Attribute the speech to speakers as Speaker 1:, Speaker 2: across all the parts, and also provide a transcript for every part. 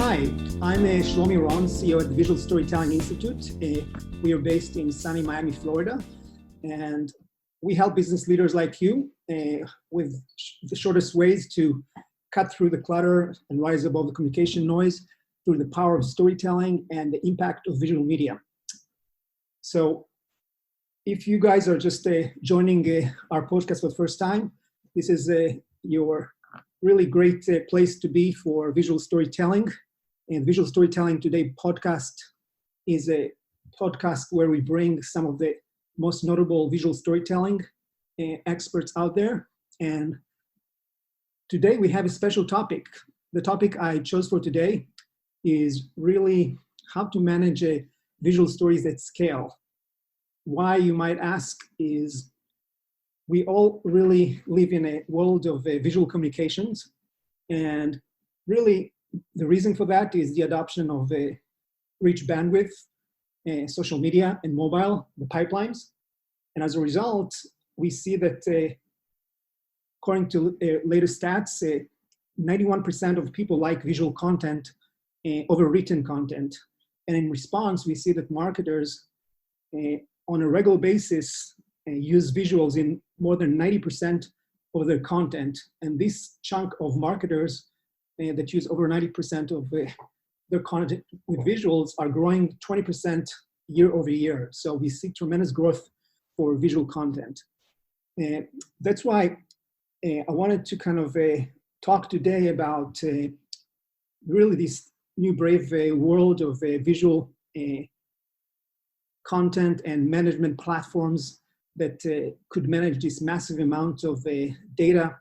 Speaker 1: Hi, I'm Shlomi Ron, CEO at the Visual Storytelling Institute. We are based in sunny Miami, Florida, and we help business leaders like you with the shortest ways to cut through the clutter and rise above the communication noise through the power of storytelling and the impact of visual media. So if you guys are just joining our podcast for the first time, this is your really great place to be for visual storytelling. And Visual Storytelling Today podcast is a podcast where we bring some of the most notable visual storytelling experts out there. And today we have a special topic. The topic I chose for today is really how to manage visual stories at scale. Why, you might ask, is we all really live in a world of visual communications, and really the reason for that is the adoption of rich bandwidth, social media and mobile, the pipelines. And as a result, we see that according to latest stats, 91% of people like visual content over written content. And in response, we see that marketers on a regular basis use visuals in more than 90% of their content. And this chunk of marketers that use over 90% of their content with visuals are growing 20% year over year. So we see tremendous growth for visual content. That's why I wanted to kind of talk today about really this new brave world of visual content and management platforms that could manage this massive amount of data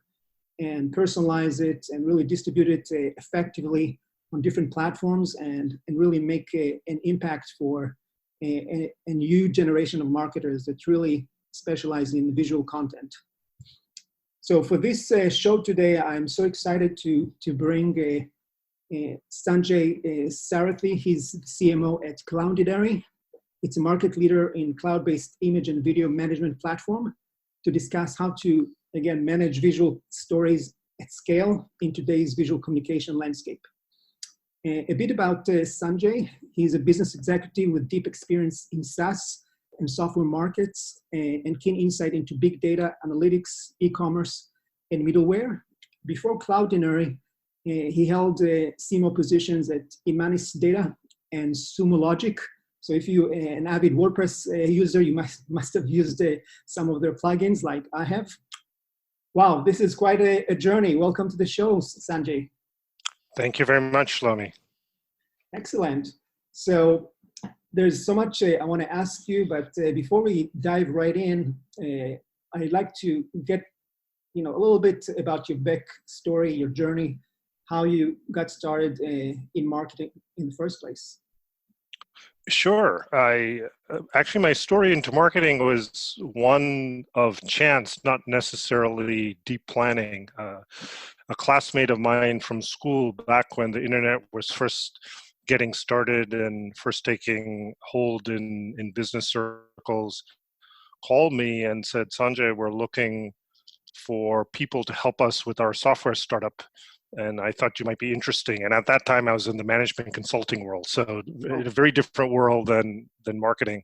Speaker 1: and personalize it and really distribute it effectively on different platforms and really make an impact for a new generation of marketers that really specialize in visual content. So for this show today, I'm so excited to bring Sanjay Sarathi. He's the CMO at Cloudinary. It's a market leader in cloud-based image and video management platform to discuss how to, again, manage visual stories at scale in today's visual communication landscape. A bit about Sanjay. He's a business executive with deep experience in SaaS and software markets and keen insight into big data, analytics, e-commerce, and middleware. Before Cloudinary, he held CMO positions at Imanis Data and Sumo Logic. So if you're an avid WordPress user, you must have used some of their plugins like I have. Wow, this is quite a journey. Welcome to the show, Sanjay.
Speaker 2: Thank you very much, Shlomi.
Speaker 1: Excellent. So there's so much I want to ask you, but before we dive right in, I'd like to get a little bit about your backstory, your journey, how you got started in marketing in the first place.
Speaker 2: Sure. Actually, my story into marketing was one of chance, not necessarily deep planning. A classmate of mine from school, back when the internet was first getting started and first taking hold in business circles, called me and said, "Sanjay, we're looking for people to help us with our software startup. And I thought you might be interesting." And at that time, I was in the management consulting world, so in a very different world than marketing.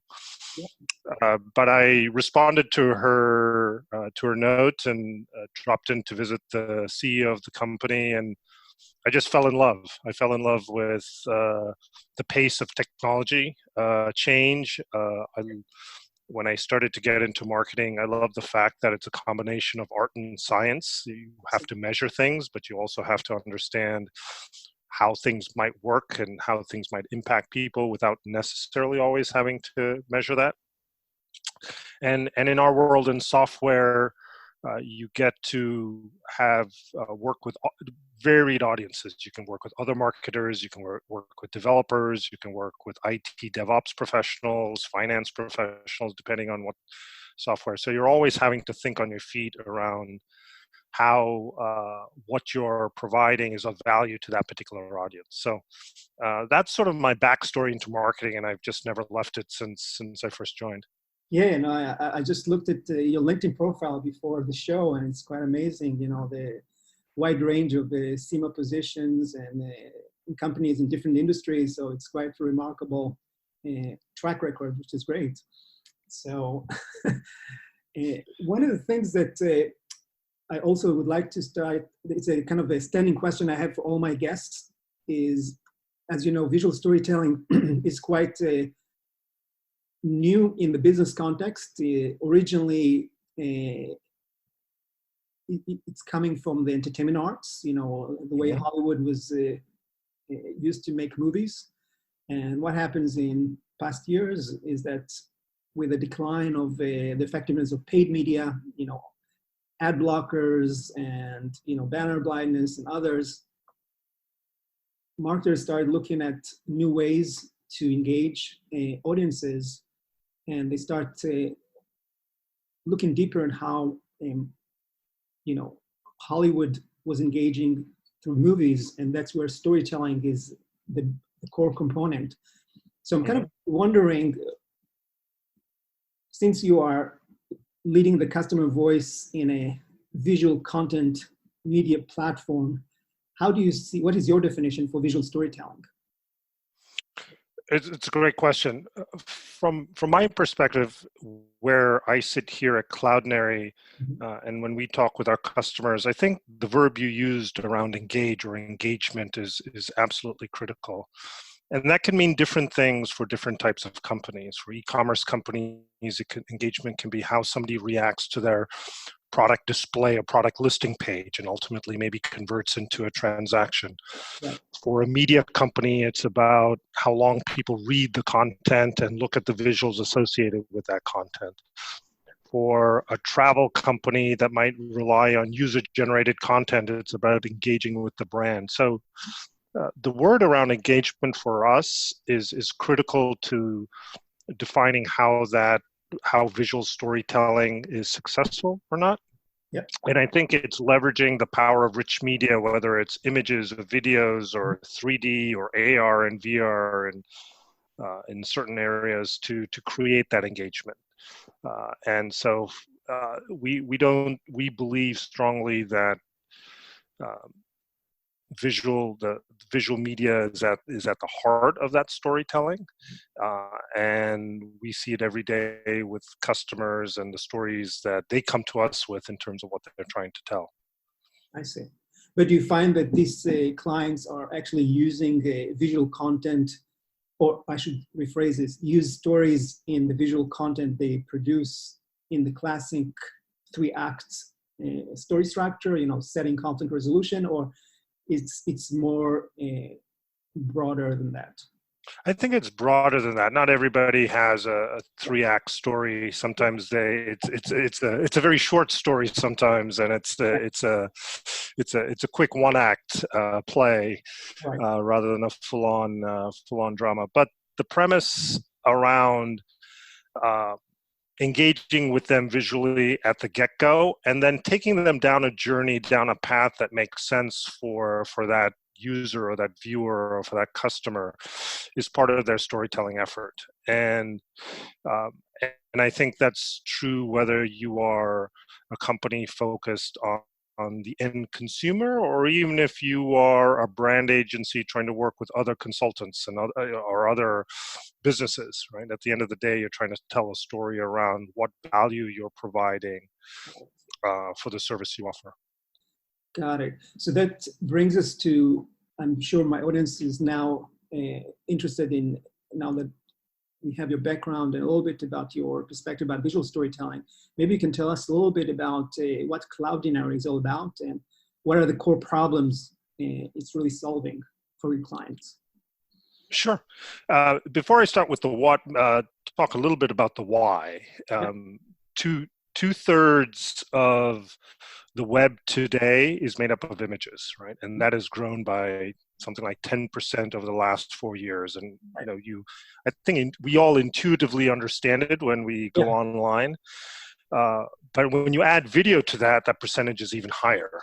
Speaker 2: But I responded to her note and dropped in to visit the CEO of the company, and I just fell in love. I fell in love with the pace of technology change. When I started to get into marketing, I love the fact that it's a combination of art and science. You have to measure things, but you also have to understand how things might work and how things might impact people without necessarily always having to measure that. And in our world in software, you get to have work with varied audiences. You can work with other marketers, you can work with developers, you can work with IT DevOps professionals, finance professionals, depending on what software. So you're always having to think on your feet around how what you're providing is of value to that particular audience. So that's sort of my backstory into marketing, and I've just never left it since I first joined.
Speaker 1: Yeah, no, I just looked at your LinkedIn profile before the show, and it's quite amazing. The wide range of the CMO positions and companies in different industries. So it's quite a remarkable track record, which is great. So one of the things that I also would like to start, it's a kind of a standing question I have for all my guests is, as you know, visual storytelling is quite new in the business context. Originally, it's coming from the entertainment arts, you know, the way Hollywood was used to make movies. And what happens in past years is that with the decline of the effectiveness of paid media, you know, ad blockers and, you know, banner blindness and others, marketers started looking at new ways to engage audiences, and they start looking deeper in how, you know, Hollywood was engaging through movies, and that's where storytelling is the core component. So I'm kind of wondering, since you are leading the customer voice in a visual content media platform, how do you see, what is your definition for visual storytelling?
Speaker 2: It's a great question. From my perspective, where I sit here at Cloudinary, and when we talk with our customers, I think the verb you used around engage or engagement is absolutely critical. And that can mean different things for different types of companies. For e-commerce companies, engagement can be how somebody reacts to their product display, a product listing page, and ultimately maybe converts into a transaction.
Speaker 1: Right.
Speaker 2: For a media company, it's about how long people read the content and look at the visuals associated with that content. For a travel company that might rely on user-generated content, it's about engaging with the brand. So the word around engagement for us is critical to defining how visual storytelling is successful or not.
Speaker 1: Yep.
Speaker 2: And I think it's leveraging the power of rich media, whether it's images or videos or 3D or AR and VR and in certain areas to create that engagement. And so we believe strongly that the visual media is at the heart of that storytelling, and we see it every day with customers and the stories that they come to us with in terms of what they're trying to tell.
Speaker 1: I see. But do you find that these clients are actually using visual content, or I should rephrase this, use stories in the visual content they produce in the classic 3-act story structure, you know, setting, conflict, resolution, or it's more broader than that?
Speaker 2: I think it's broader than that. Not everybody has a 3-act story. Sometimes it's a very short story sometimes, and it's a quick 1-act play,
Speaker 1: right.
Speaker 2: rather than a full on drama. But the premise around engaging with them visually at the get-go, and then taking them down a journey, down a path that makes sense for that user or that viewer or for that customer, is part of their storytelling effort. And I think that's true whether you are a company focused on the end consumer, or even if you are a brand agency trying to work with other consultants and other businesses, right? At the end of the day, you're trying to tell a story around what value you're providing for the service you offer.
Speaker 1: Got it. So that brings us to, I'm sure my audience is now interested in, now that we have your background and a little bit about your perspective about visual storytelling, maybe you can tell us a little bit about what Cloudinary is all about and what are the core problems it's really solving for your clients.
Speaker 2: Sure. Before I start with the what, talk a little bit about the why. Two-thirds of the web today is made up of images, right? And that has grown by something like 10% over the last 4 years. And I think we all intuitively understand it when we go online. But when you add video to that, that percentage is even higher.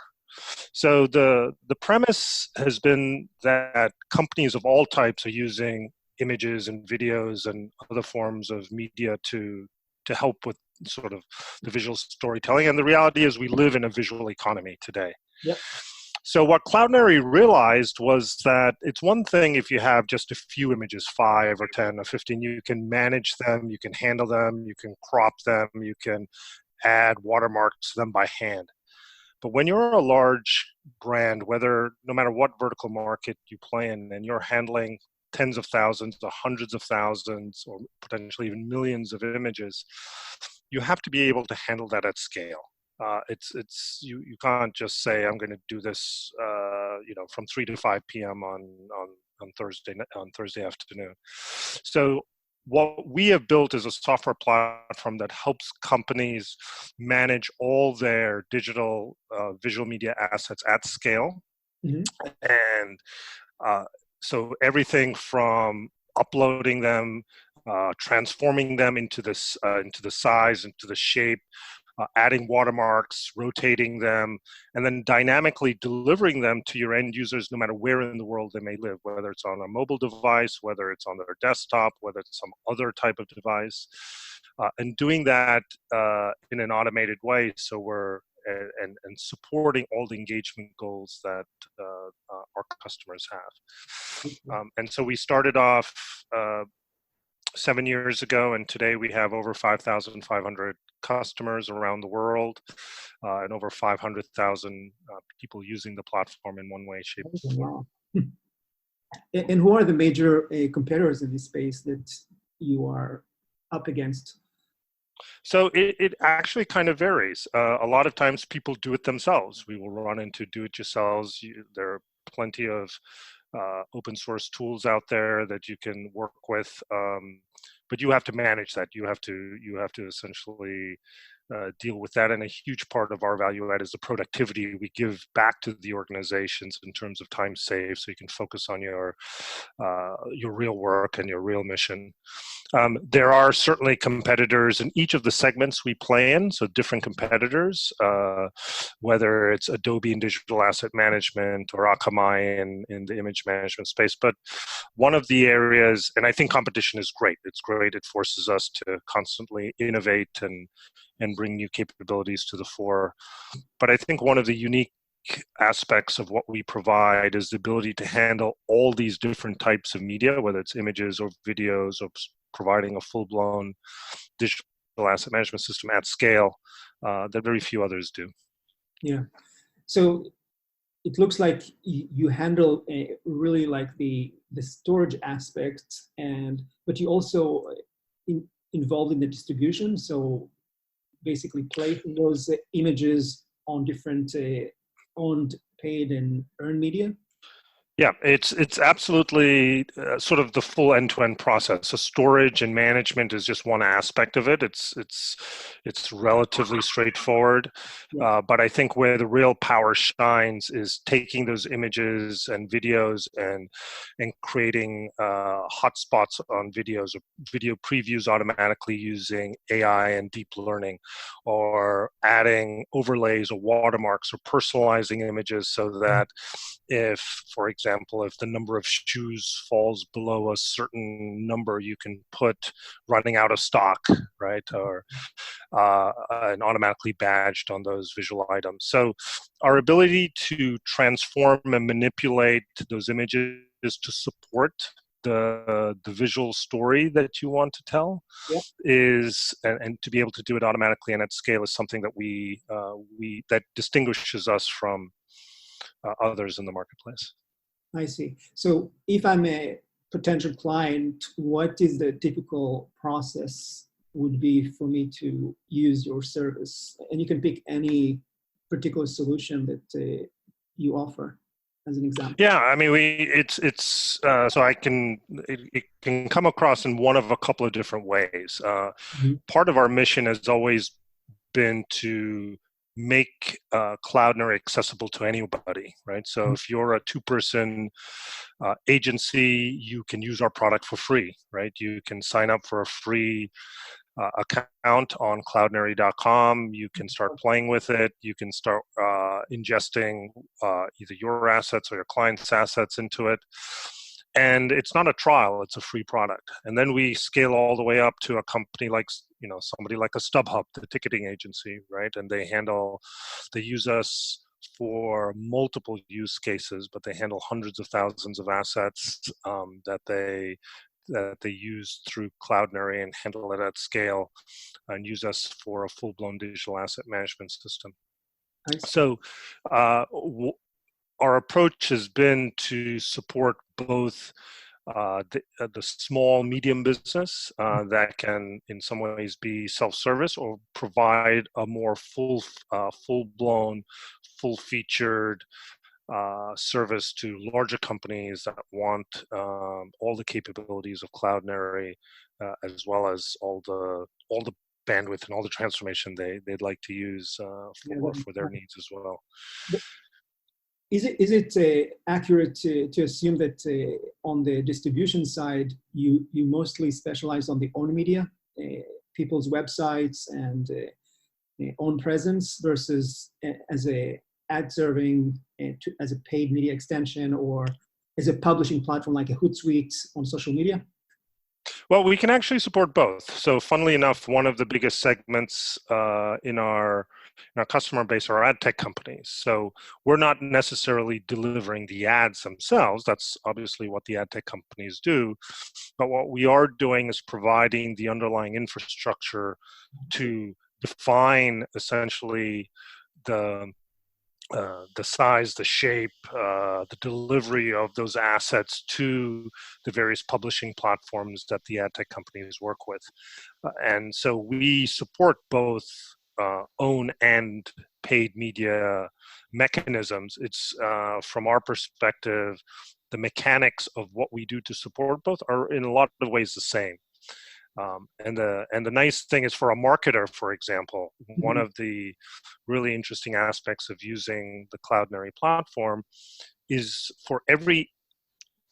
Speaker 2: So the premise has been that companies of all types are using images and videos and other forms of media to help with sort of the visual storytelling. And the reality is we live in a visual economy today.
Speaker 1: Yep.
Speaker 2: So what Cloudinary realized was that it's one thing if you have just a few images, 5 or 10 or 15, you can manage them, you can handle them, you can crop them, you can add watermarks to them by hand. But when you're a large brand, no matter what vertical market you play in, and you're handling tens of thousands or hundreds of thousands or potentially even millions of images, you have to be able to handle that at scale. You can't just say I'm going to do this from 3 to 5 p.m. on Thursday afternoon. So what we have built is a software platform that helps companies manage all their digital visual media assets at scale. Mm-hmm. And so everything from uploading them, transforming them into the size, into the shape, adding watermarks, rotating them, and then dynamically delivering them to your end users no matter where in the world they may live, whether it's on a mobile device, whether it's on their desktop, whether it's some other type of device, and doing that in an automated way. So we're and supporting all the engagement goals that our customers have. And so we started off 7 years ago, and today we have over 5,500 customers around the world, and over 500,000 people using the platform in one way, shape, or form.
Speaker 1: Wow. And who are the major competitors in this space that you are up against?
Speaker 2: So it actually kind of varies. A lot of times people do it themselves. We will run into do-it-yourselves. There are plenty of open source tools out there that you can work with, but you have to manage that. You have to essentially deal with that. And a huge part of our value add is the productivity we give back to the organizations in terms of time saved, so you can focus on your real work and your real mission. There are certainly competitors in each of the segments we play in, so different competitors, whether it's Adobe in digital asset management or Akamai in the image management space. But one of the areas, and I think competition is great. It's great. It forces us to constantly innovate and bring new capabilities to the fore. But I think one of the unique aspects of what we provide is the ability to handle all these different types of media, whether it's images or videos, or providing a full-blown digital asset management system at scale that very few others do.
Speaker 1: Yeah. So it looks like you handle really like the storage aspect, but you also involved in the distribution. So basically placing those images on different owned, paid, and earned media.
Speaker 2: Yeah, it's absolutely sort of the full end-to-end process. So storage and management is just one aspect of it. It's relatively straightforward, but I think where the real power shines is taking those images and videos and creating hotspots on videos or video previews automatically using AI and deep learning, or adding overlays or watermarks or personalizing images so that if, for example, if the number of shoes falls below a certain number, you can put running out of stock, right? Or and automatically badged on those visual items. So our ability to transform and manipulate those images to support the visual story that you want to tell is, and to be able to do it automatically and at scale is something that that distinguishes us from others in the marketplace.
Speaker 1: I see. So if I'm a potential client, what is the typical process would be for me to use your service? And you can pick any particular solution that you offer as an example.
Speaker 2: Yeah, I mean, so it can come across in one of a couple of different ways. Part of our mission has always been to make Cloudinary accessible to anybody, right? So if you're a two-person agency, you can use our product for free, right? You can sign up for a free account on cloudinary.com. You can start playing with it. You can start ingesting either your assets or your client's assets into it. And it's not a trial, it's a free product. And then we scale all the way up to a company like, somebody like a StubHub, the ticketing agency, right? And they use us for multiple use cases, but they handle hundreds of thousands of assets that they use through Cloudinary and handle it at scale and use us for a full-blown digital asset management system. So our approach has been to support both the small, medium business that can, in some ways, be self-service or provide a more full-blown, full-featured service to larger companies that want all the capabilities of Cloudinary, as well as all the bandwidth and all the transformation they'd like to use for their needs as well.
Speaker 1: Is it accurate to assume that on the distribution side, you mostly specialize on the own media, people's websites and own presence versus as a ad serving, as a paid media extension, or as a publishing platform like a Hootsuite on social media?
Speaker 2: Well, we can actually support both. So funnily enough, one of the biggest segments in our customer base are ad tech companies. So we're not necessarily delivering the ads themselves. That's obviously what the ad tech companies do. But what we are doing is providing the underlying infrastructure to define essentially the size, the shape, the delivery of those assets to the various publishing platforms that the ad tech companies work with. And so we support both own and paid media mechanisms. It's from our perspective, the mechanics of what we do to support both are in a lot of ways the same. And the nice thing is for a marketer, for example, one of the really interesting aspects of using the Cloudinary platform is for every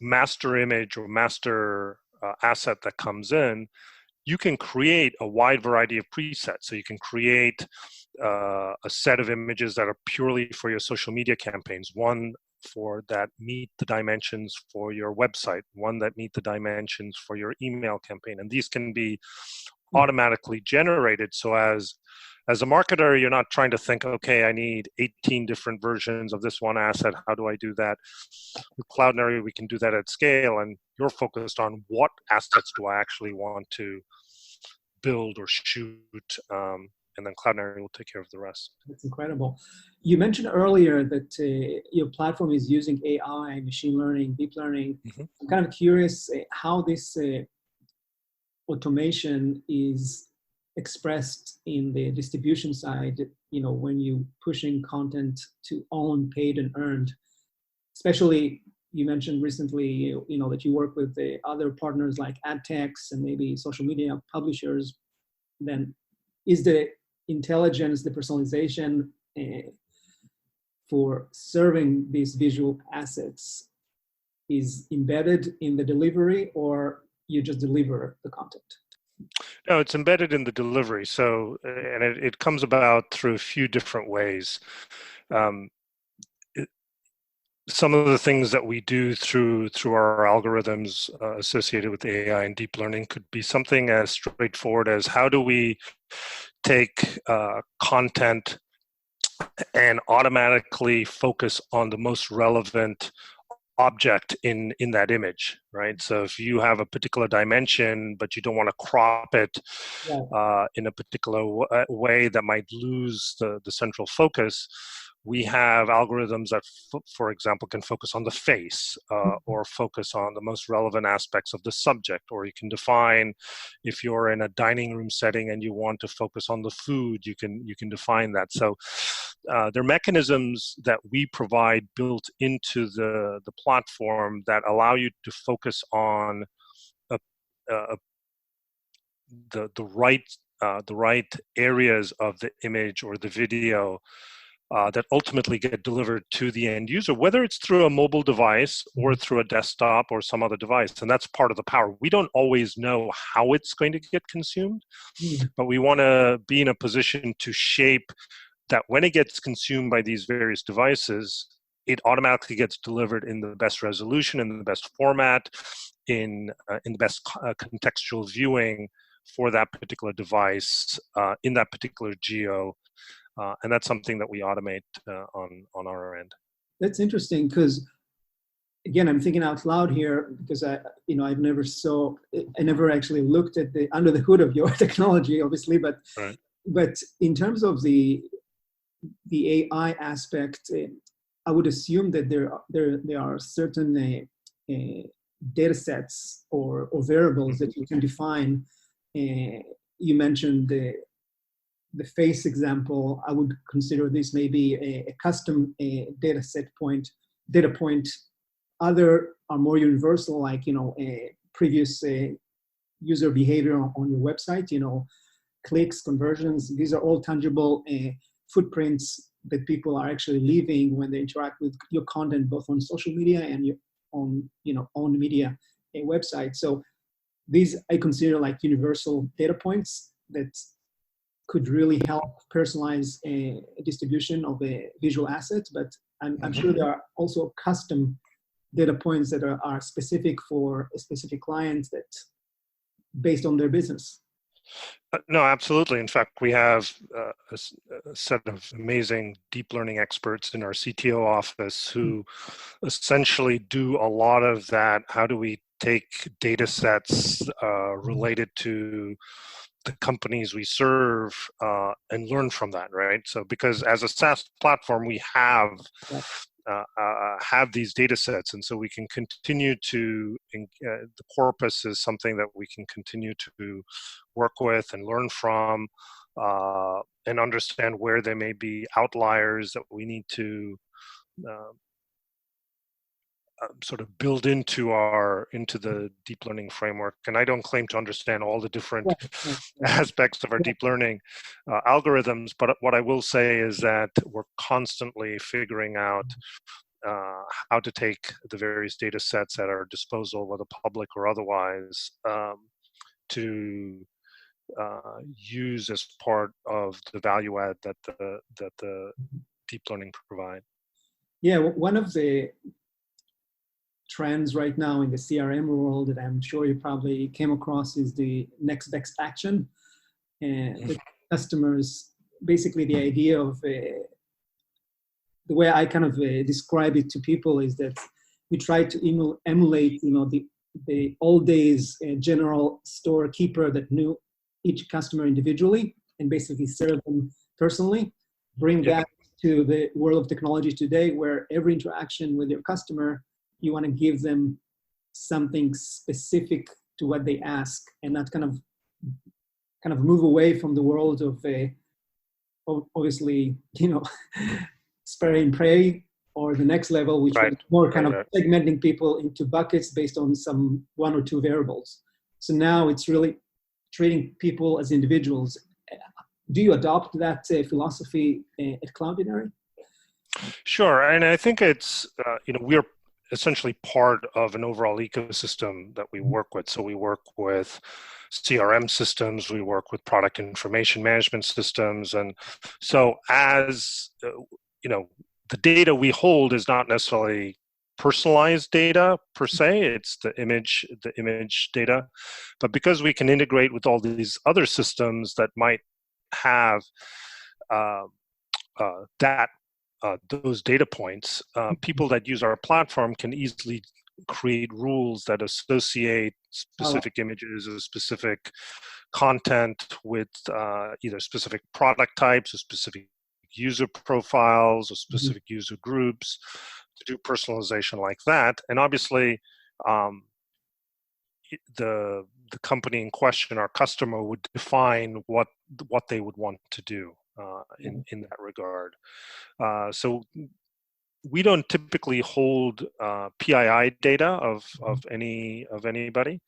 Speaker 2: master image or master asset that comes in, you can create a wide variety of presets. So you can create a set of images that are purely for your social media campaigns, one for that meet the dimensions for your website, one that meet the dimensions for your email campaign. And these can be automatically generated. So as a marketer, you're not trying to think, okay, I need 18 different versions of this one asset. How do I do that? With Cloudinary, we can do that at scale. And you're focused on what assets do I actually want to build or shoot. And then Cloudinary will take care of the rest.
Speaker 1: That's incredible. You mentioned earlier that your platform is using AI, machine learning, deep learning. I'm kind of curious how this automation is expressed in the distribution side, when you pushing content to own, paid, and earned. Especially, you mentioned recently, that you work with the other partners like ad techs and maybe social media publishers. Then is the intelligence, the personalization for serving these visual assets is embedded in the delivery, or you just deliver the content?
Speaker 2: No, it's embedded in the delivery. So, and it comes about through a few different ways. Some of the things that we do through our algorithms associated with AI and deep learning could be something as straightforward as how do we take content and automatically focus on the most relevant object in that image, right? So if you have a particular dimension, but you don't want to crop it in a particular way that might lose the central focus, we have algorithms that, for example, can focus on the face or focus on the most relevant aspects of the subject. Or you can define, if you're in a dining room setting and you want to focus on the food, you can define that. So there are mechanisms that we provide built into the platform that allow you to focus on the right areas of the image or the video that ultimately get delivered to the end user, whether it's through a mobile device or through a desktop or some other device. And that's part of the power. We don't always know how it's going to get consumed, but we want to be in a position to shape that when it gets consumed by these various devices, it automatically gets delivered in the best resolution, in the best format, in the best contextual viewing for that particular device, in that particular geo. and that's something that we automate on our end.
Speaker 1: That's interesting because, again, I'm thinking out loud here because I never actually looked at the under the hood of your technology, obviously, but
Speaker 2: Right.
Speaker 1: in terms of the AI aspect, I would assume that there are certain data sets or variables that you can define. You mentioned the face example. I would consider this maybe a custom data point. Other are more universal, like previous user behavior on your website. Clicks, conversions. These are all tangible footprints that people are actually leaving when they interact with your content, both on social media and your own media website. So these I consider like universal data points that could really help personalize a distribution of a visual asset. But I'm sure there are also custom data points that are specific for a specific client that based on their business.
Speaker 2: No, absolutely. In fact, we have a set of amazing deep learning experts in our CTO office who essentially do a lot of that. How do we take data sets related to the companies we serve and learn from that, right? So because as a SaaS platform, we have these data sets, and so we can continue to the corpus is something that we can continue to work with and learn from and understand where there may be outliers that we need to sort of build into the deep learning framework. And I don't claim to understand all the different aspects of our deep learning algorithms, but what I will say is that we're constantly figuring out how to take the various data sets at our disposal, whether public or otherwise, to use as part of the value add that the deep learning provide.
Speaker 1: Yeah, one of the trends right now in the CRM world that I'm sure you probably came across is the next best action. And the customers, basically the idea of the way I kind of describe it to people is that we try to emulate, the old days general store keeper that knew each customer individually and basically serve them personally, bring that to the world of technology today where every interaction with your customer, you want to give them something specific to what they ask and not kind of move away from the world of obviously, spray and pray, or the next level, which is more kind of segmenting people into buckets based on some one or two variables. So now it's really treating people as individuals. Do you adopt that philosophy at Cloudinary?
Speaker 2: Sure, and I think it's we're essentially part of an overall ecosystem that we work with. So we work with CRM systems, we work with product information management systems, and so as the data we hold is not necessarily personalized data per se, it's the image data, but because we can integrate with all these other systems that might have those data points, people that use our platform can easily create rules that associate specific images or specific content with either specific product types or specific user profiles or specific user groups to do personalization like that. And obviously, the company in question, our customer, would define what they would want to do in that regard. So we don't typically hold PII data of anybody.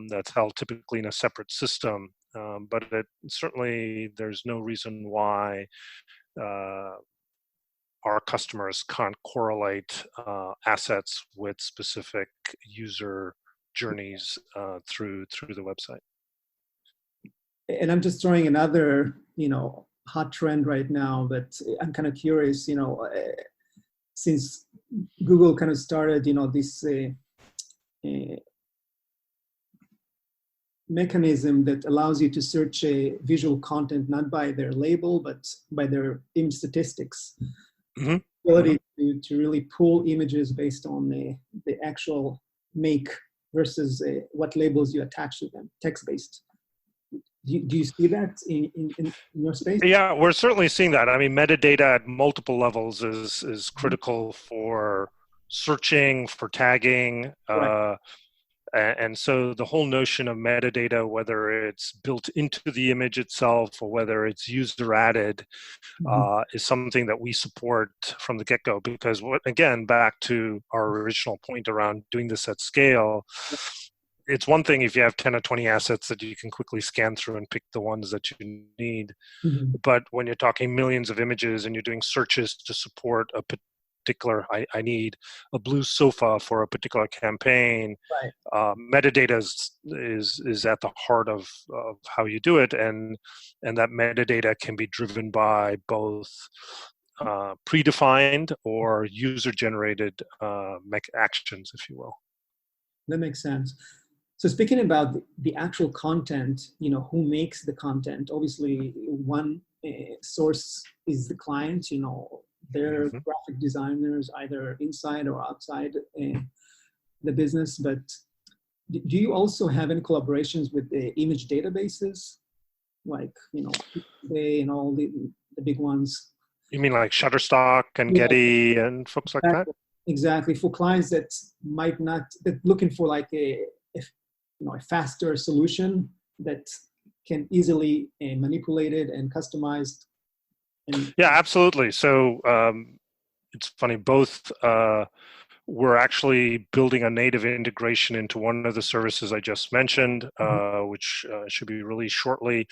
Speaker 2: That's held typically in a separate system. But certainly there's no reason why our customers can't correlate assets with specific user journeys through the website.
Speaker 1: And I'm just throwing another, hot trend right now, but I'm kind of curious, since Google kind of started, this mechanism that allows you to search a visual content not by their label but by their image statistics.
Speaker 2: Mm-hmm.
Speaker 1: Ability to really pull images based on the actual make versus what labels you attach to them, text-based. Do you see that in your space?
Speaker 2: Yeah, we're certainly seeing that. I mean, metadata at multiple levels is critical for searching, for tagging.
Speaker 1: Right.
Speaker 2: And so the whole notion of metadata, whether it's built into the image itself or whether it's user added, is something that we support from the get-go. Because, again, back to our original point around doing this at scale, it's one thing if you have 10 or 20 assets that you can quickly scan through and pick the ones that you need. But when you're talking millions of images and you're doing searches to support a particular, I need a blue sofa for a particular campaign, metadata is at the heart of how you do it. And that metadata can be driven by both predefined or user-generated actions, if you will.
Speaker 1: That makes sense. So speaking about the actual content, who makes the content? Obviously, one source is the client. They're graphic designers, either inside or outside the business. But do you also have any collaborations with the image databases, like they and all the big ones?
Speaker 2: You mean like Shutterstock and Getty and folks like that?
Speaker 1: Exactly. For clients that might not, that looking for like a faster solution that can easily manipulated and customized.
Speaker 2: Yeah, absolutely. So it's funny, both we're actually building a native integration into one of the services I just mentioned, which should be released shortly,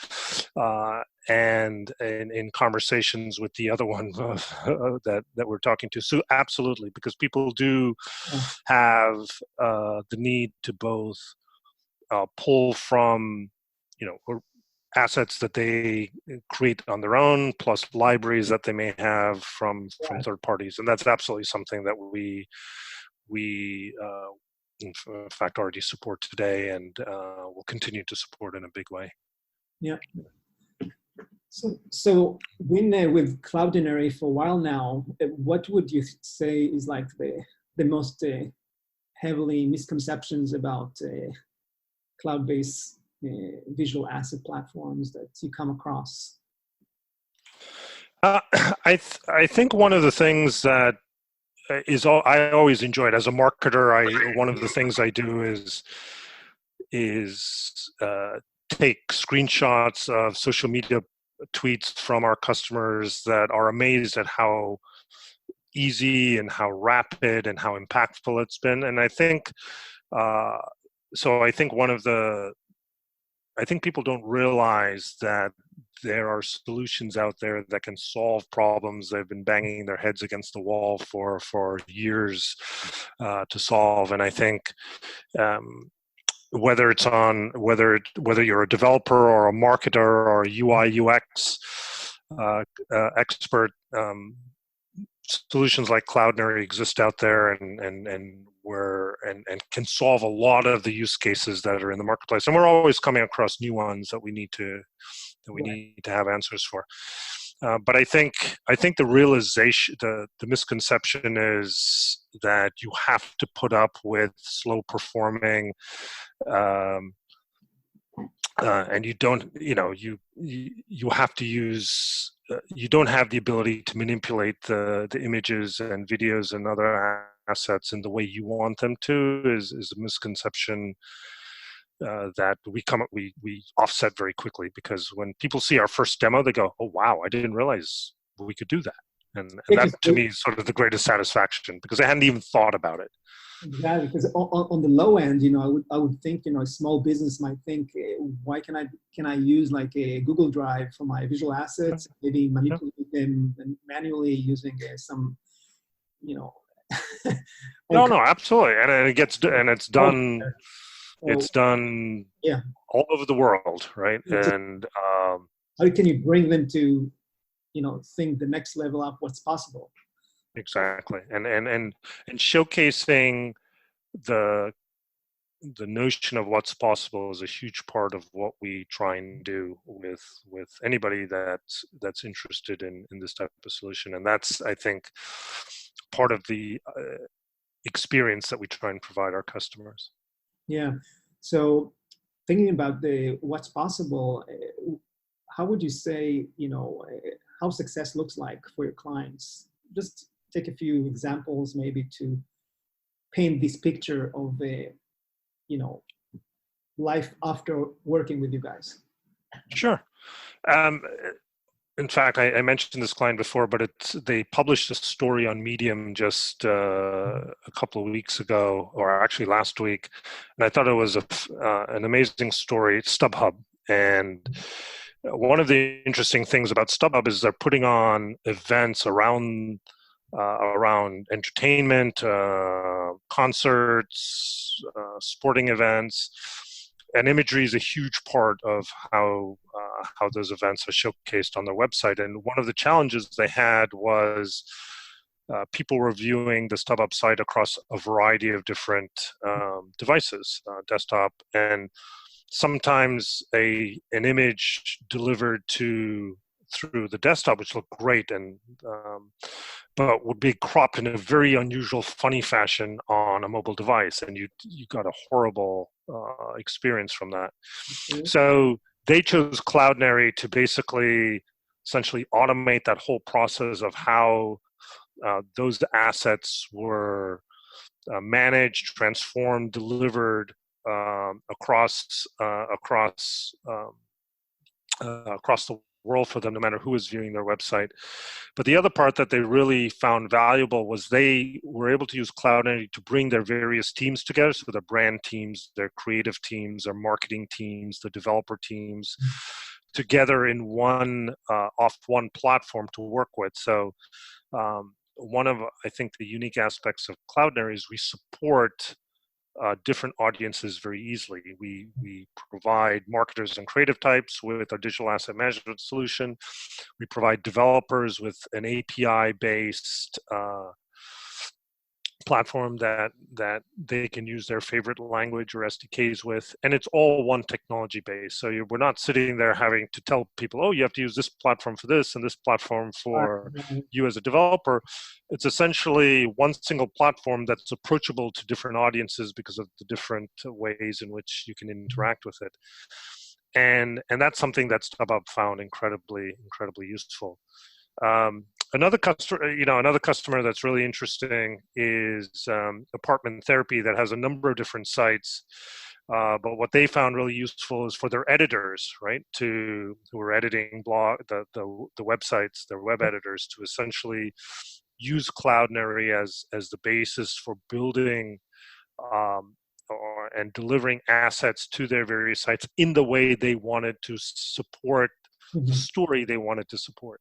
Speaker 2: and in conversations with the other one that we're talking to. So absolutely, because people do have the need to both pull from, assets that they create on their own, plus libraries that they may have from third parties, and that's absolutely something that we in fact already support today, and will continue to support in a big way.
Speaker 1: Yeah. So been with Cloudinary for a while now. What would you say is like the most heavily misconceptions about cloud-based visual asset platforms that you come across?
Speaker 2: I think one of the things that I always enjoyed as a marketer. One of the things I do is take screenshots of social media tweets from our customers that are amazed at how easy and how rapid and how impactful it's been. And I think I think people don't realize that there are solutions out there that can solve problems they've been banging their heads against the wall for years to solve. And I think whether you're a developer or a marketer or a UI UX expert, solutions like Cloudinary exist out there and can solve a lot of the use cases that are in the marketplace. And we're always coming across new ones that we need to have answers for. But I think the realization, the misconception is that you have to put up with slow performing, and you don't, you have to use. You don't have the ability to manipulate the images and videos and other assets in the way you want them to. Is a misconception that we offset very quickly, because when people see our first demo, they go, "Oh wow, I didn't realize we could do that," and that to me is sort of the greatest satisfaction, because I hadn't even thought about it.
Speaker 1: Exactly, because on the low end, I would think, a small business might think, why can I use like a Google Drive for my visual assets, maybe manipulate them manually using some,
Speaker 2: No, absolutely, and it's done. It's done all over the world, right? And
Speaker 1: how can you bring them to, think the next level up, what's possible?
Speaker 2: Exactly, and showcasing the the notion of what's possible is a huge part of what we try and do with anybody that's interested in this type of solution, and that's, I think, part of the experience that we try and provide our customers.
Speaker 1: Yeah. So thinking about the what's possible, how would you say, how success looks like for your clients? Just take a few examples maybe to paint this picture of life after working with you guys.
Speaker 2: Sure. Um, in fact, I mentioned this client before, but they published a story on Medium just a couple of weeks ago, or actually last week, and I thought it was an amazing story. It's StubHub, and one of the interesting things about StubHub is they're putting on events around entertainment, concerts, sporting events, and imagery is a huge part of how those events are showcased on their website. And one of the challenges they had was people were viewing the StubHub site across a variety of different devices, desktop, and sometimes an image delivered through the desktop, which looked great, and but would be cropped in a very unusual, funny fashion on a mobile device, and you got a horrible experience from that.
Speaker 1: Okay.
Speaker 2: So they chose Cloudinary to essentially automate that whole process of how those assets were managed, transformed, delivered across the world for them, no matter who was viewing their website. But the other part that they really found valuable was they were able to use Cloudinary to bring their various teams together, so their brand teams, their creative teams, their marketing teams, the developer teams, together in one platform to work with. So one of, I think, the unique aspects of Cloudinary is we support different audiences very easily. We provide marketers and creative types with our digital asset management solution. We provide developers with an API-based platform that they can use their favorite language or SDKs with, and it's all one technology base. So we're not sitting there having to tell people, oh, you have to use this platform for this and this platform for you as a developer. It's essentially one single platform that's approachable to different audiences because of the different ways in which you can interact with it. And that's something that StubHub found incredibly useful. Another customer that's really interesting is Apartment Therapy, that has a number of different sites. But what they found really useful is for their editors, right, who are editing the websites, their web editors, to essentially use Cloudinary as the basis for building and delivering assets to their various sites in the way they wanted to support the story they wanted to support.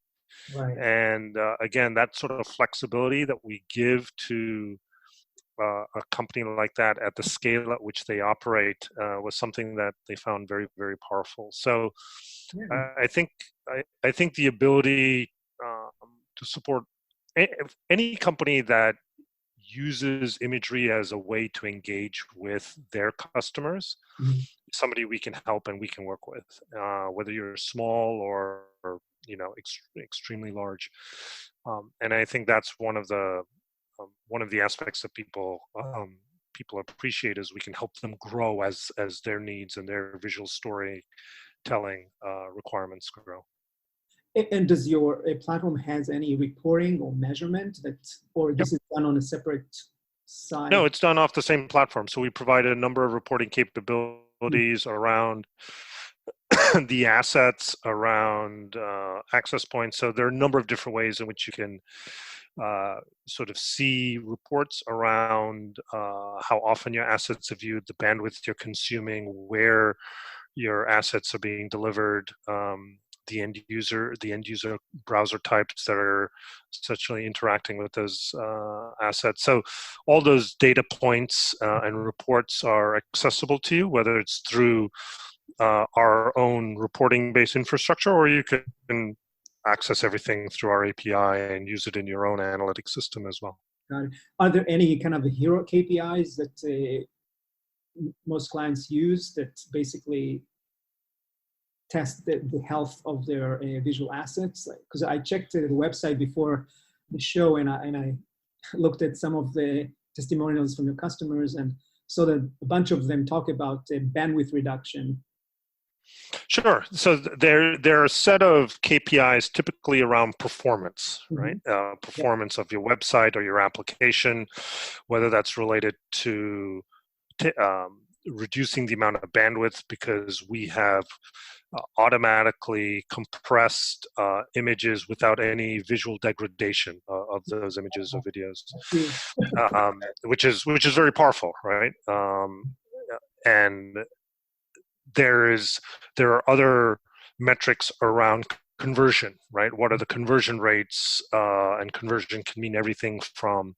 Speaker 1: Right.
Speaker 2: And again, that sort of flexibility that we give to a company like that at the scale at which they operate was something that they found very, very powerful. So I think the ability to support any company that uses imagery as a way to engage with their customers, somebody we can help and we can work with, whether you're small or extremely large. And I think that's one of the aspects that people appreciate, is we can help them grow as their needs and their visual storytelling requirements grow.
Speaker 1: And does your platform has any reporting or measurement or this is done on a separate side?
Speaker 2: No, it's done off the same platform. So we provide a number of reporting capabilities around the assets, around access points. So there are a number of different ways in which you can sort of see reports around how often your assets are viewed, the bandwidth you're consuming, where your assets are being delivered, the end user browser types that are essentially interacting with those assets. So all those data points and reports are accessible to you, whether it's through our own reporting-based infrastructure, or you can access everything through our API and use it in your own analytics system as well.
Speaker 1: Got it. Are there any kind of hero KPIs that most clients use that basically test the health of their visual assets. Because I checked the website before the show, and I looked at some of the testimonials from your customers, and saw that a bunch of them talk about bandwidth reduction.
Speaker 2: Sure. So there are a set of KPIs typically around performance, right? Performance of your website or your application, whether that's related to reducing the amount of bandwidth because we have automatically compressed images without any visual degradation of those images or videos, which is very powerful, right? And there are other metrics around conversion, right? What are the conversion rates? And conversion can mean everything from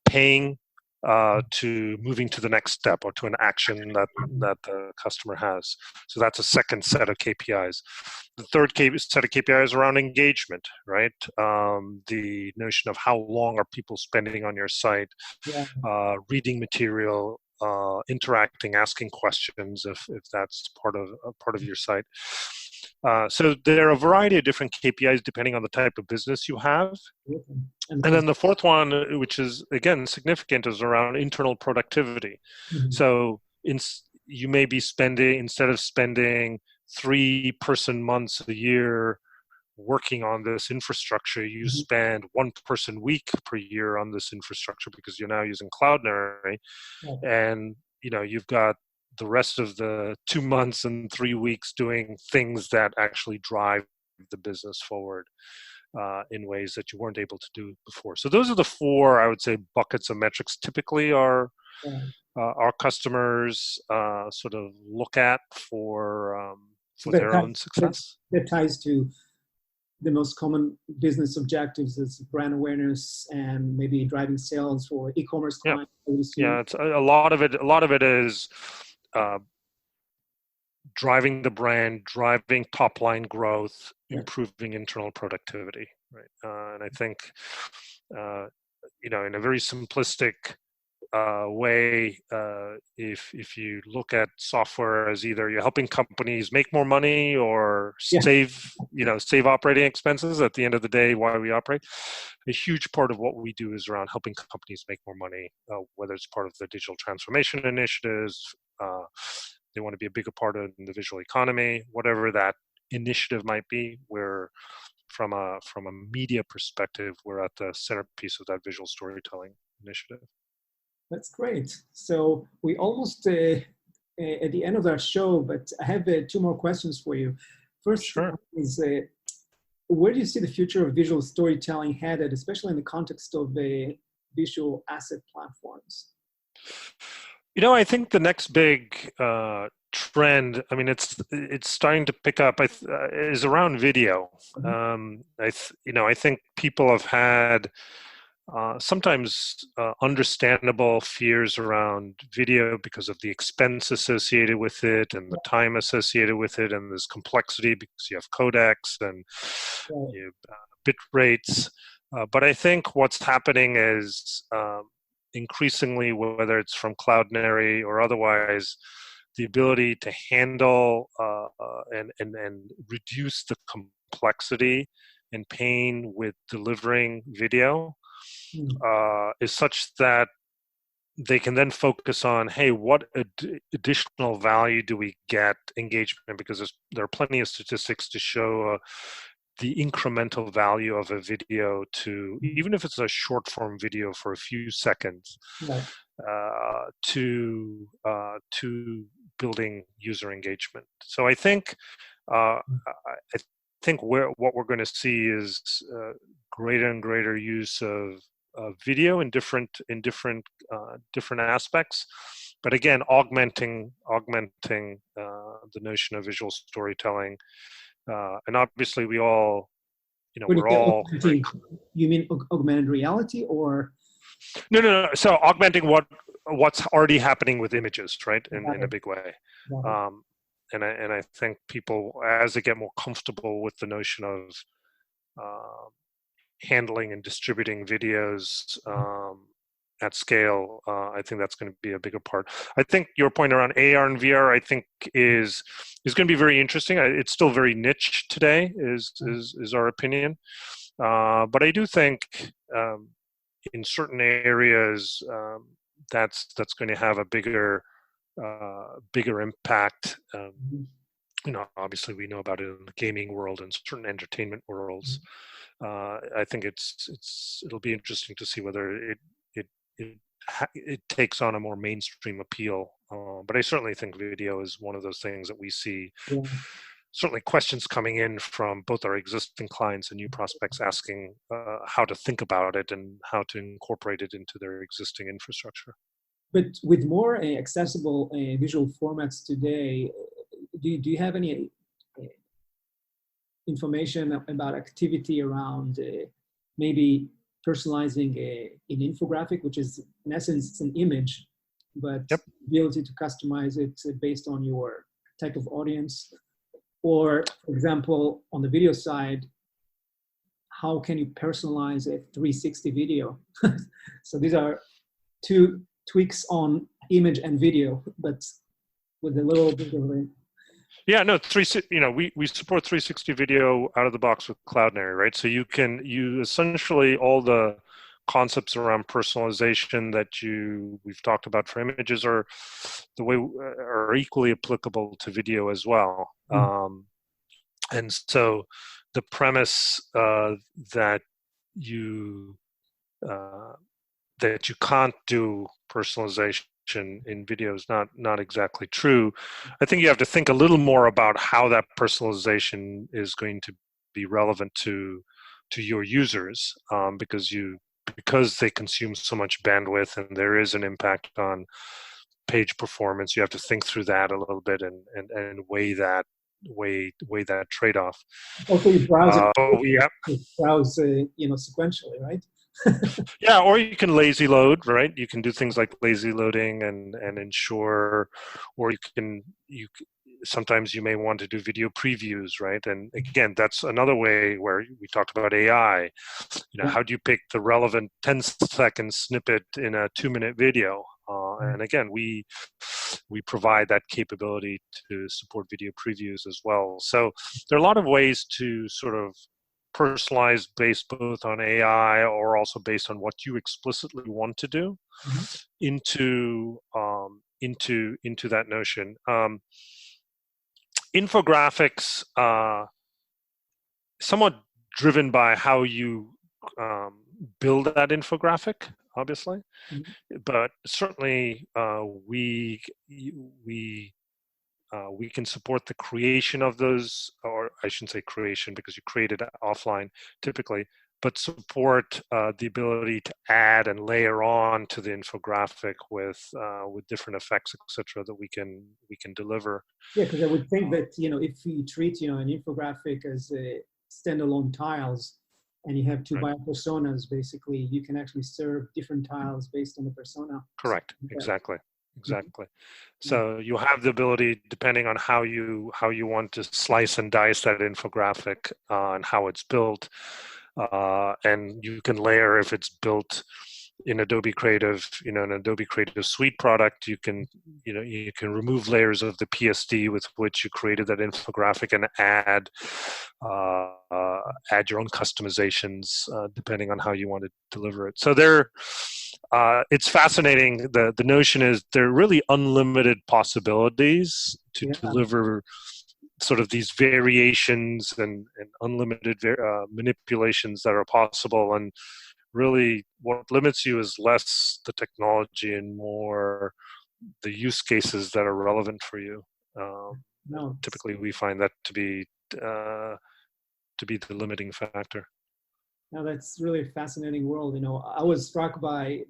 Speaker 2: paying to moving to the next step or to an action that the customer has. So that's a second set of KPIs. The third set of KPIs around engagement, right? The notion of how long are people spending on your site, reading material, interacting, asking questions if that's part of your site. So there are a variety of different KPIs depending on the type of business you have. And then the fourth one, which is again significant, is around internal productivity. So you may be spending, instead of spending 3 person months a year working on this infrastructure, you spend 1 person week per year on this infrastructure because you're now using Cloudinary, and you've got the rest of the 2 months and 3 weeks doing things that actually drive the business forward in ways that you weren't able to do before. So those are the 4, I would say, buckets of metrics typically our customers sort of look at for their own success.
Speaker 1: That ties to the most common business objectives is brand awareness and maybe driving sales for e-commerce clients.
Speaker 2: Yeah, it's a lot of it is driving the brand, driving top line growth, improving internal productivity, right? And I think in a very simplistic way, if you look at software as either you're helping companies make more money or save operating expenses at the end of the day while we operate, a huge part of what we do is around helping companies make more money, whether it's part of the digital transformation initiatives, they want to be a bigger part of the visual economy, whatever that initiative might be. Where from a media perspective, we're at the centerpiece of that visual storytelling initiative.
Speaker 1: That's great. So we almost at the end of our show, but I have 2 more questions for you. First is, where do you see the future of visual storytelling headed, especially in the context of visual asset platforms?
Speaker 2: I think the next big trend, I mean, it's starting to pick up, is around video. I think people have had sometimes understandable fears around video because of the expense associated with it and the time associated with it, and there's complexity because you have codecs and you have bit rates. But I think what's happening is increasingly, whether it's from Cloudinary or otherwise, the ability to handle and reduce the complexity and pain with delivering video is such that they can then focus on, hey, what additional value do we get engagement? Because there are plenty of statistics to show the incremental value of a video to, even if it's a short form video for a few seconds, to building user engagement. So I think what we're going to see is greater and greater use of video in different aspects, but again, augmenting the notion of visual storytelling. And obviously we all, we're all...
Speaker 1: You mean augmented reality or?
Speaker 2: No. So augmenting what's already happening with images, right? In a big way. And I think people, as they get more comfortable with the notion of handling and distributing videos at scale, I think that's going to be a bigger part. I think your point around AR and VR, I think is going to be very interesting. It's still very niche today, is our opinion. But I do think in certain areas that's going to have a bigger impact. Obviously we know about it in the gaming world and certain entertainment worlds. I think it'll be interesting to see whether it takes on a more mainstream appeal. But I certainly think video is one of those things that we see.
Speaker 1: Yeah.
Speaker 2: Certainly questions coming in from both our existing clients and new prospects asking how to think about it and how to incorporate it into their existing infrastructure.
Speaker 1: But with more accessible visual formats today, do you have any information about activity around maybe personalizing an infographic, which is in essence it's an image, but
Speaker 2: Yep.
Speaker 1: the ability to customize it based on your type of audience? Or, for example, on the video side, how can you personalize a 360 video? So these are two tweaks on image and video, but with a little bit of a...
Speaker 2: Yeah, no, we support 360 video out of the box with Cloudinary, right? So you essentially all the concepts around personalization that we've talked about for images are equally applicable to video as well. And so the premise that you can't do personalization in video is not exactly true. I think you have to think a little more about how that personalization is going to be relevant to your users, because they consume so much bandwidth and there is an impact on page performance. You have to think through that a little bit and weigh that trade-off.
Speaker 1: Also, you browse
Speaker 2: yeah.
Speaker 1: browse sequentially, right?
Speaker 2: Yeah, or you can lazy load, right? You can do things like lazy loading and ensure, or sometimes you may want to do video previews, right? And again, that's another way where we talked about AI. How do you pick the relevant 10-second snippet in a 2-minute video? And again, we provide that capability to support video previews as well. So there are a lot of ways to sort of personalized based both on AI or also based on what you explicitly want to do into that notion. Infographics, somewhat driven by how you build that infographic, obviously, but certainly we can support the creation of those, or I shouldn't say creation because you create it offline typically, but support the ability to add and layer on to the infographic with different effects, etc., that we can deliver.
Speaker 1: Yeah, because I would think that if you treat an infographic as a standalone tiles, and you have two buyer personas, basically, you can actually serve different tiles based on the persona.
Speaker 2: Correct. Exactly. So you have the ability, depending on how you want to slice and dice that infographic and how it's built, and you can layer if it's built in Adobe Creative, an Adobe Creative Suite product. You can remove layers of the PSD with which you created that infographic and add your own customizations depending on how you want to deliver it. So it's fascinating. The notion is there are really unlimited possibilities to deliver sort of these variations and unlimited manipulations that are possible. And really what limits you is less the technology and more the use cases that are relevant for you. Typically we find that to be the limiting factor.
Speaker 1: Now that's really a fascinating world. I was struck by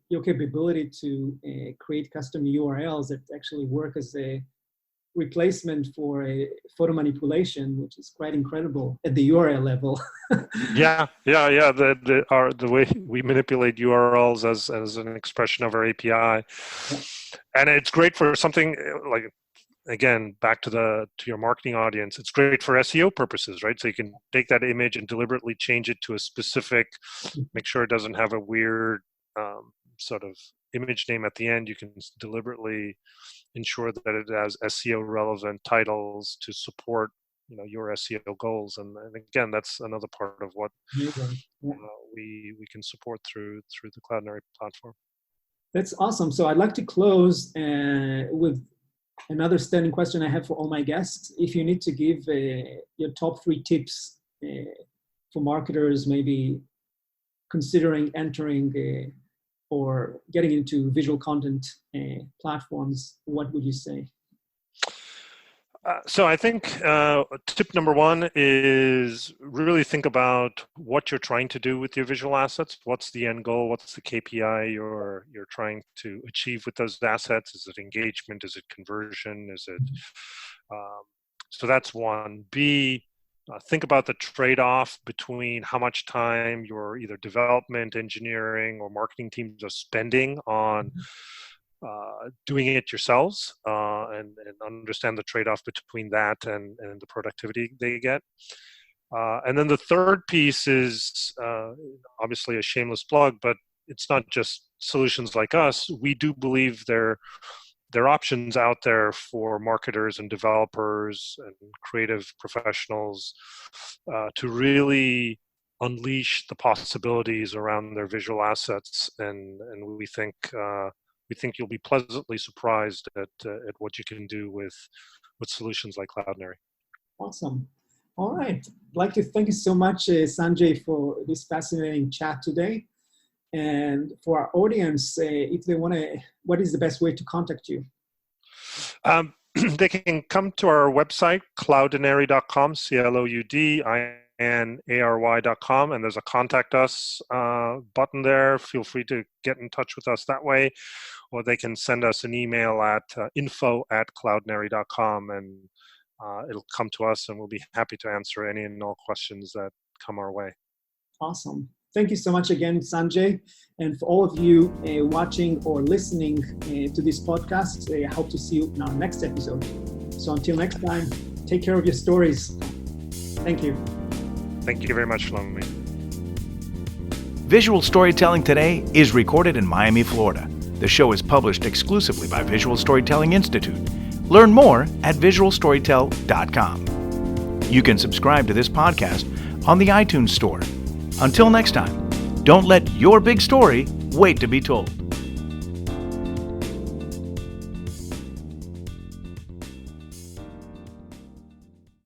Speaker 1: your capability to create custom URLs that actually work as a replacement for a photo manipulation, which is quite incredible at the URL level.
Speaker 2: Yeah. The way we manipulate URLs as an expression of our API, and it's great for something like, again, back to your marketing audience. It's great for SEO purposes, right? So you can take that image and deliberately change it to a specific, make sure it doesn't have a weird sort of image name at the end, you can deliberately ensure that it has SEO relevant titles to support your SEO goals. And again, that's another part of what
Speaker 1: Amazing. Yeah.
Speaker 2: we can support through the Cloudinary platform.
Speaker 1: That's awesome. So I'd like to close with another standing question I have for all my guests. If you need to give your top 3 tips for marketers, maybe considering entering or getting into visual content platforms, what would you say?
Speaker 2: So I think tip number 1 is really think about what you're trying to do with your visual assets. What's the end goal? What's the KPI you're trying to achieve with those assets? Is it engagement? Is it conversion? Is it so that's 1. B, think about the trade-off between how much time your either development, engineering, or marketing teams are spending on doing it yourselves, and understand the trade-off between that and the productivity they get. And then the third piece is obviously a shameless plug, but it's not just solutions like us. We do believe there are options out there for marketers and developers and creative professionals to really unleash the possibilities around their visual assets, and we think you'll be pleasantly surprised at what you can do with solutions like Cloudinary.
Speaker 1: Awesome. All right. I'd like to thank you so much, Sanjay, for this fascinating chat today. And for our audience, if they want to, what is the best way to contact you?
Speaker 2: They can come to our website, cloudinary.com, CLOUDINARY.com, and there's a contact us button there. Feel free to get in touch with us that way, or they can send us an email at info@cloudinary.com, and it'll come to us, and we'll be happy to answer any and all questions that come our way.
Speaker 1: Awesome. Thank you so much again, Sanjay. And for all of you watching or listening to this podcast, I hope to see you in our next episode. So until next time, take care of your stories. Thank you.
Speaker 2: Thank you very much, Shlomi.
Speaker 3: Visual Storytelling Today is recorded in Miami, Florida. The show is published exclusively by Visual Storytelling Institute. Learn more at visualstorytell.com. You can subscribe to this podcast on the iTunes Store. Until next time, don't let your big story wait to be told.